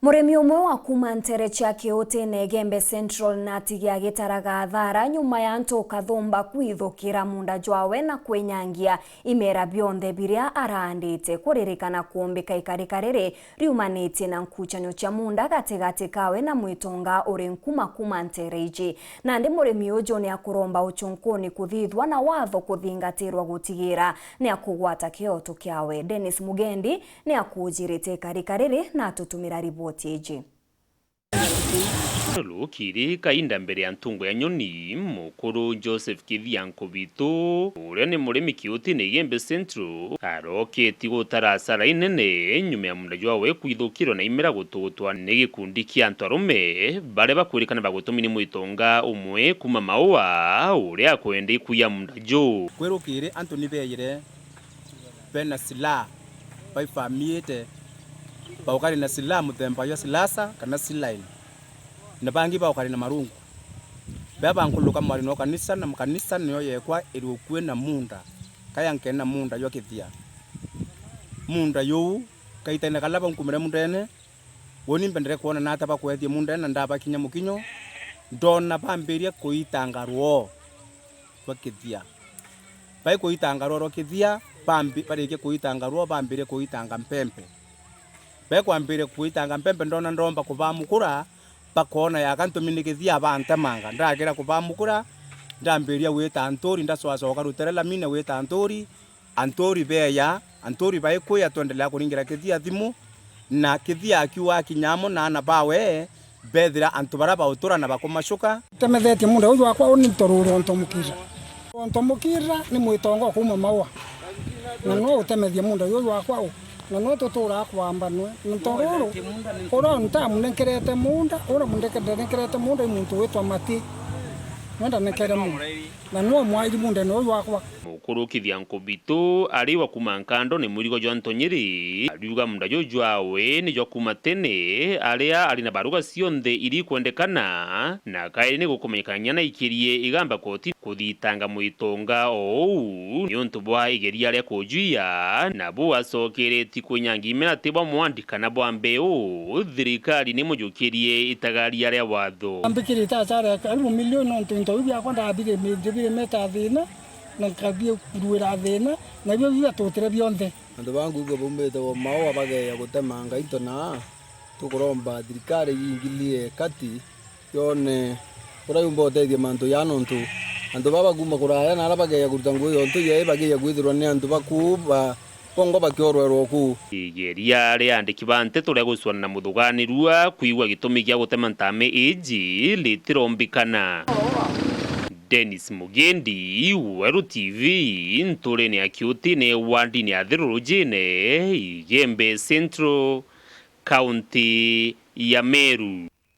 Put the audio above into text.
Murimi umwe wa kuma Nterecha Kiutine Gembe Central na tigia gitaraga thara nyuma ya ntu kathumba kwithukira munda jwawe na kwenyangia imera bionthe biria araandite kuririkana kuombika ikarika riri riumanite na nkuchanyo cha munda gatigati kawe na mwitonga uri nkuma kuma Ntereji. Na ndi murimi ujo ni akuromba uchunkuni kuthithwa na watho kuthingatirwa gutigira ni akugwata kioto kiawe. Dennis Mugendi ni akujirite ikarika riri na atutumira riboti. Kiri kainda mbere ya ntungo ya nyoni mukuru Joseph Kithianko bitu uria ni murimi Kiutine Gembe Central aroketi gutarasara inene nyuma ya munda jwawe kwithukirwo na imera gututwa ni gikundi kia antu arume bare bakwirikana bagutumi ni mwitonga umwe kuma maua uria akwende kuya munda jo kwirukire antu ni beyire bena sila baifamiete baukari na sila muthemba ya silasa kana silaini na bangi baukari na marungu baba nkuluka mwari no kanisa na makanisa niyo yekwa irukwe na munda kaya nkena munda yo kithia munda yo kaitana kalaba nkumire mundene woni mbendere kuona nata bakwethie munda na ndaba kinya mukinyo ndona bambiria kuitanga ruo kwa kithia bai kuitanga ruo kithia bambi bareke kuitanga ruo bambiria kuitanga mpempe bekwambire kuitanga mpempe ndona ndomba kubamukura bakona yakantuminikithia abantu manga ndagira kubamukura ndambiria wita antori ndaswasoka ruterela mine wita antori beya antori baikuya twendelea kuringira kithia thimu na kithia akiwa kinyamo na bawe bethira antu baraba utura na bakomashuka temethetie munda uyu wakwa ni toruro ntomukira ni mwitongo kuma maua na no utemethia munda uyu wakwa na no tutura kwamba no ntororo ora ntamu nenkerete munda ora mundekerete munda muntu wetwa mati mwenda nekere munda na no mwaiji munda no wakwa mukuru Kithianko bitu ari wa kuma nkando ni murigo jwa Ntonyeri ariuga munda jo jwawe ni jo kuma tene aria ari na baruga cionthe iri kwendekana na kairi ni gukumenyekanya na ikirie igamba koti kuthitanga mwitonga ou ni untu bwa igeria ria kujuia na bo acokereti kunyangi imena tibwa mwandika na bwa mbeu thirikari ni mujukirie itagari aria watho ambikiri ta sare karibu milioni ntinto ibya kwanda abire meta thina na kabia kuruira thina na byo bya tutire byonthe andu bangu go bombete wo maua bageya gutemanga itona tukuromba thirikari yingilie kati yone urayumba uteithie mantu ya nontu andu baba kuma kuraya na bageya kuruta nguo yontu ye bageya kwithirwa ni andu bakuba pongo bakiorwerwo ku igeria ria andiki bante turia guswana na muthuganirua kuigwa gitumi gia gutema ntame iji litirombikana. Dennis Mugendi, Weru TV, Ntureni ya Kiutine, Wandini ya Thirurujine, Gembe Central, County ya Meru.